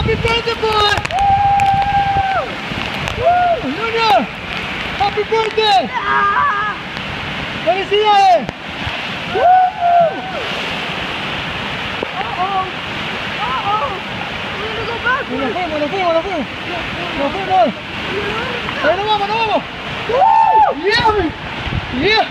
Happy birthday, boy! Woo! Junior! Happy birthday! Felicidades! Woo! Nos fuimos. Ahí nos vamos. Yeah, man. Yeah.